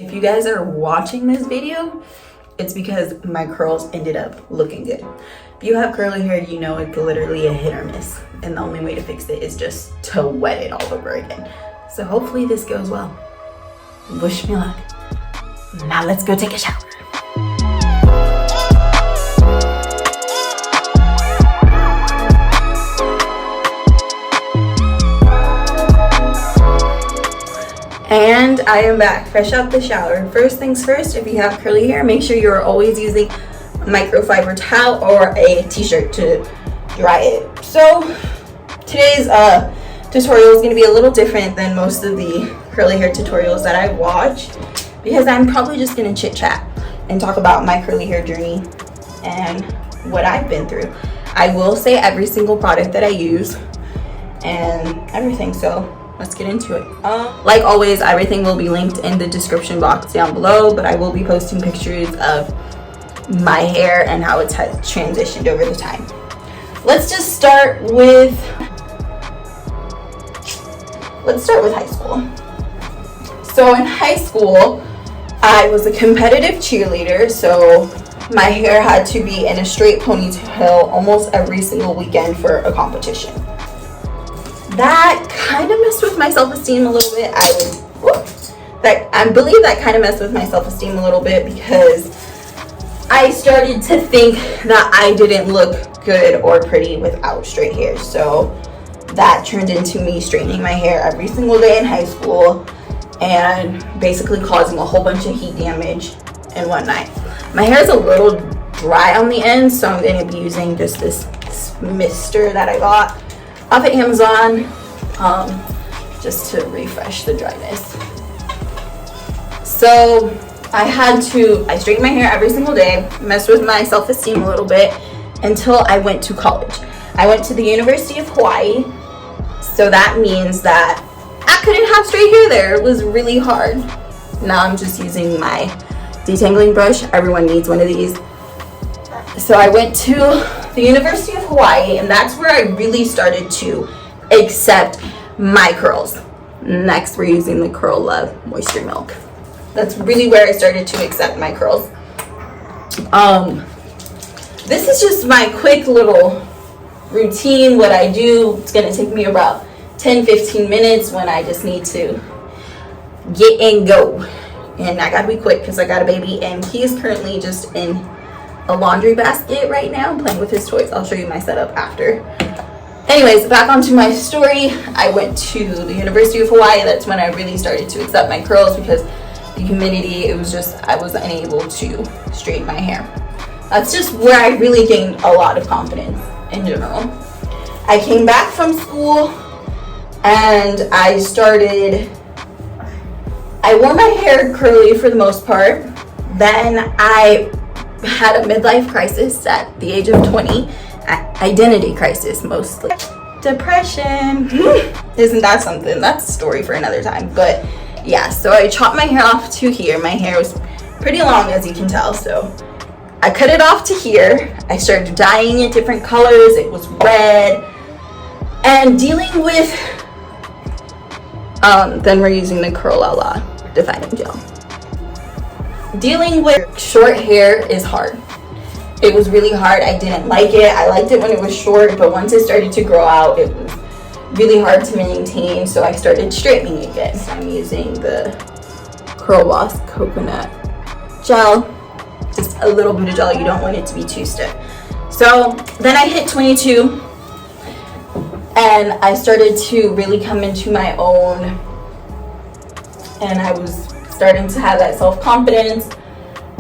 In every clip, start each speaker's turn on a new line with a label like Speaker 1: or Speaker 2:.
Speaker 1: If you guys are watching this video, it's because my curls ended up looking good. If you have curly hair, you know it's literally a hit or miss, and the only way to fix it is just to wet it all over again. So hopefully this goes well. Wish me luck. Now let's go take a shower. And I am back, fresh out the shower. First things first, if you have curly hair, make sure you're always using a microfiber towel or a t-shirt to dry it. So today's tutorial is going to be a little different than most of the curly hair tutorials that I watch, because I'm probably just going to chit chat and talk about my curly hair journey and what I've been through. I will say every single product that I use and everything, so let's get into it. Like always, everything will be linked in the description box down below, but I will be posting pictures of my hair and how it has transitioned over the time. Let's just start with high school. So in high school, I was a competitive cheerleader, so my hair had to be in a straight ponytail almost every single weekend for a competition. That kind of messed with my self-esteem a little bit. I believe that kind of messed with my self-esteem a little bit, because I started to think that I didn't look good or pretty without straight hair. So that turned into me straightening my hair every single day in high school and basically causing a whole bunch of heat damage and whatnot. My hair is a little dry on the end, so I'm going to be using just this mister that I got off of Amazon, just to refresh the dryness. So I straightened my hair every single day, messed with my self-esteem a little bit until I went to college. I went to the University of Hawaii, so that means that I couldn't have straight hair there. It was really hard. Now I'm just using my detangling brush. Everyone needs one of these. So I went to the University of Hawaii, and that's where I really started to accept my curls. Next, we're using the Curl Love Moisture Milk. That's really where I started to accept my curls. This is just my quick little routine, what I do. It's going to take me about 10-15 minutes when I just need to get and go. And I got to be quick because I got a baby, and he's currently just in a laundry basket right now playing with his toys. I'll show you my setup after. Anyways, back onto my story. I went to the University of Hawaii. That's when I really started to accept my curls, because the humidity, it was just, I was unable to straighten my hair. That's just where I really gained a lot of confidence in general. I came back from school and I wore my hair curly for the most part. Then I had a midlife crisis at the age of 20, identity crisis mostly. Depression, isn't that something? That's a story for another time. But yeah, so I chopped my hair off to here. My hair was pretty long, as you can tell, so I cut it off to here. I started dyeing it different colors. It was red. And dealing with, then we're using the Curl La defining gel. Dealing with short hair is hard. It was really hard. I didn't like it. I liked it when it was short, but once it started to grow out, it was really hard to maintain, so I started straightening again. So I'm using the Curl Boss coconut gel, just a little bit of gel. You don't want it to be too stiff. So then I hit 22 and I started to really come into my own, and I was starting to have that self-confidence,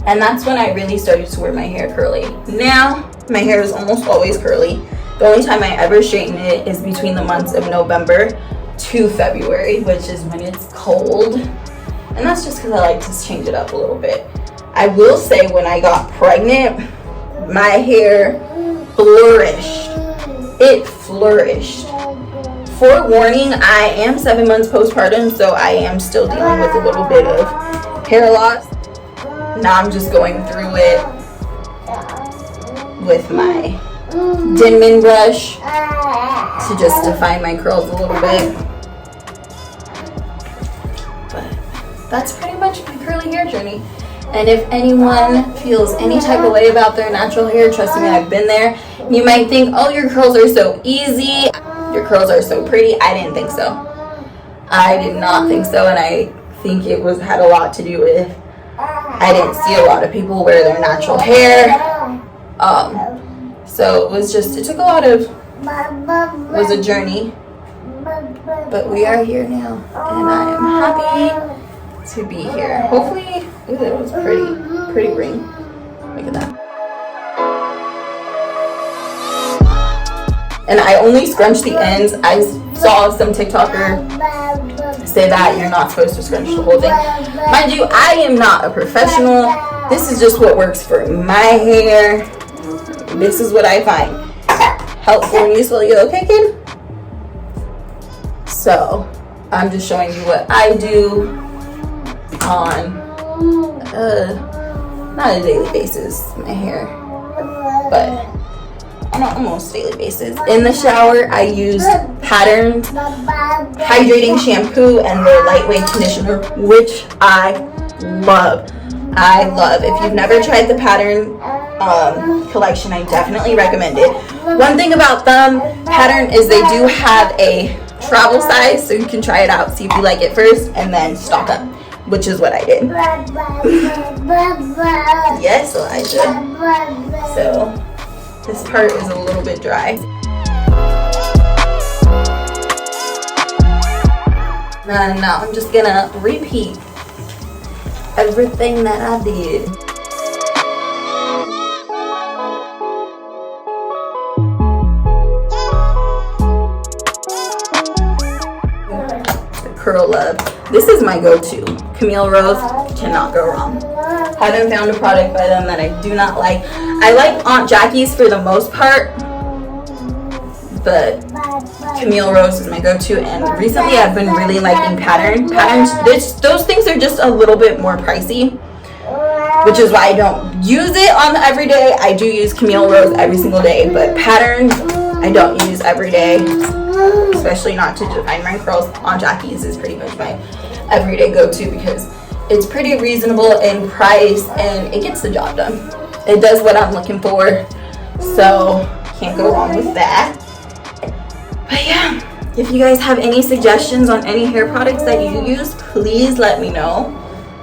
Speaker 1: and that's when I really started to wear my hair curly. Now my hair is almost always curly. The only time I ever straighten it is between the months of November to February, which is when it's cold, and that's just because I like to change it up a little bit. I will say, when I got pregnant, my hair flourished. It flourished. Forewarning, I am 7 months postpartum, so I am still dealing with a little bit of hair loss. Now I'm just going through it with my Denman brush to just define my curls a little bit. But that's pretty much my curly curly hair journey. And if anyone feels any type of way about their natural hair, trust me, I've been there. You might think, oh, your curls are so easy, your curls are so pretty. I didn't think so. I did not think so, and I think it had a lot to do with I didn't see a lot of people wear their natural hair. So it took a lot of, it was a journey. But we are here now, and I am happy to be here. Hopefully, ooh, that was pretty ring. Look at that. And I only scrunch the ends. I saw some TikToker say that you're not supposed to scrunch the whole thing. Mind you, I am not a professional. This is just what works for my hair. This is what I find helpful and useful. You okay, kid? So I'm just showing you what I do on not a daily basis, my hair, but on an almost daily basis. In the shower, I use Patterned hydrating shampoo and their lightweight conditioner, which I love. If you've never tried the Pattern collection, I definitely recommend it. One thing about them, Pattern, is they do have a travel size, so you can try it out, see if you like it first, and then stock up, which is what I did. Yes, Elijah. So this part is a little bit dry. And now I'm just gonna repeat everything that I did. Curl Love. This is my go-to. Camille Rose, cannot go wrong. Haven't found a product by them that I do not like. I like Aunt Jackie's for the most part, but Camille Rose is my go-to, and recently I've been really liking Patterns. Those things are just a little bit more pricey, which is why I don't use it on the everyday. I do use Camille Rose every single day, but Patterns I don't use every day, especially not to define my curls. Aunt Jackie's is pretty much my everyday go-to because it's pretty reasonable in price and it gets the job done. It does what I'm looking for, so can't go wrong with that. But yeah, if you guys have any suggestions on any hair products that you use, please let me know.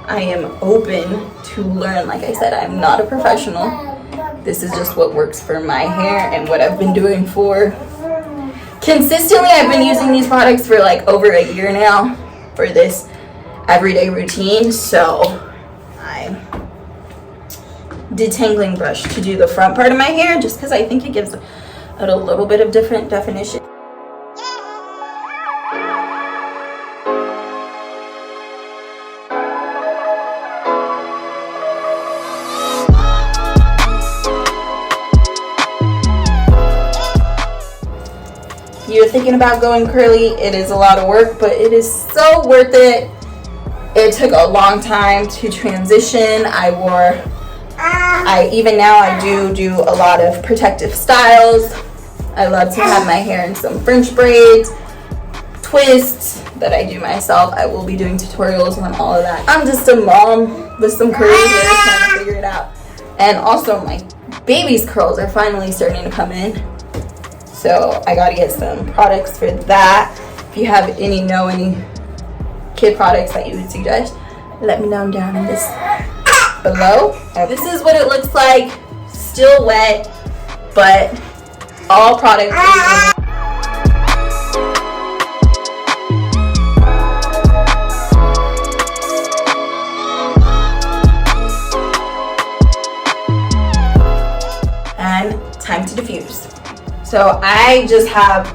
Speaker 1: I am open to learn. Like I said, I'm not a professional. This is just what works for my hair and what I've been doing for consistently. I've been using these products for like over a year now for this everyday routine. So I detangling brush to do the front part of my hair just because I think it gives it a little bit of different definition. You're thinking about going curly, it is a lot of work, but it is so worth it. It took a long time to transition. Even now I do a lot of protective styles. I love to have my hair in some French braids, twists that I do myself. I will be doing tutorials on all of that. I'm just a mom with some curly hair trying to figure it out. And also my baby's curls are finally starting to come in. So I gotta get some products for that. If you have any kid products that you would suggest, let me know down in this below. This is what it looks like, still wet, but all products are and time to diffuse. So I just have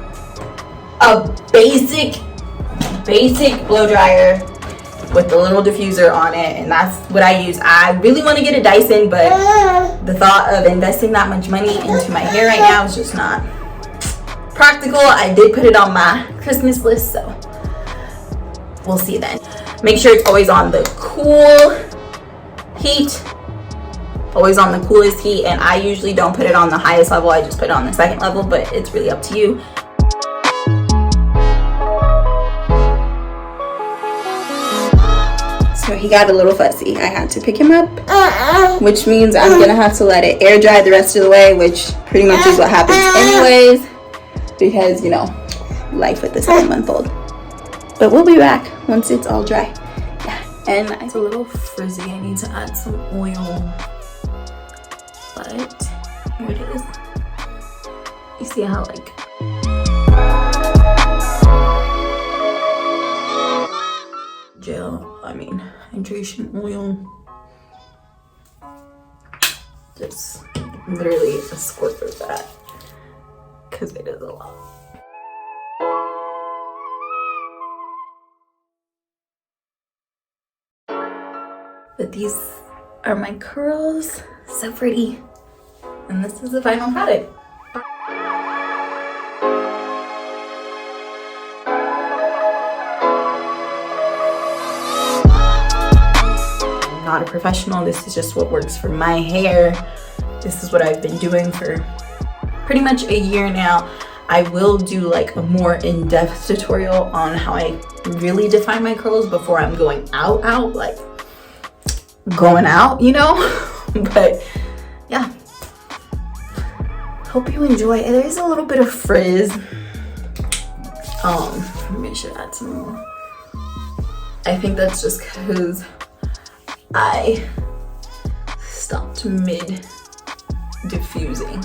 Speaker 1: a basic blow dryer with the little diffuser on it, and that's what I use. I really want to get a Dyson, but the thought of investing that much money into my hair right now is just not practical. I did put it on my Christmas list, so we'll see then. Make sure it's always on the cool heat. Always on the coolest heat, and I usually don't put it on the highest level. I just put it on the second level, but it's really up to you. So So he got a little fuzzy. I had to pick him up, which means I'm gonna have to let it air dry the rest of the way, which pretty much is what happens anyways, because, you know, life with the 7-month-old. But we'll be back once it's all dry. Yeah, and it's a little frizzy. I need to add some oil, but here it is. You see how like hydration oil, just literally a squirt of that because it is a lot. But these are my curls, so pretty, and this is the final product. Not a professional, this is just what works for my hair. This is what I've been doing for pretty much a year now. I will do like a more in-depth tutorial on how I really define my curls before I'm going out, like going out, you know. But yeah, hope you enjoy it. There's a little bit of frizz. Maybe I should add some more. I think that's just because I stopped mid diffusing.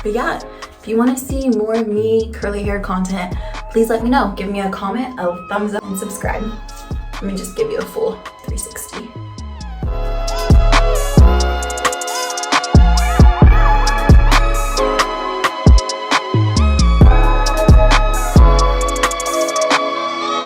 Speaker 1: But yeah, if you want to see more of me curly hair content, please let me know. Give me a comment, a thumbs up, and subscribe. Let me just give you a full 360.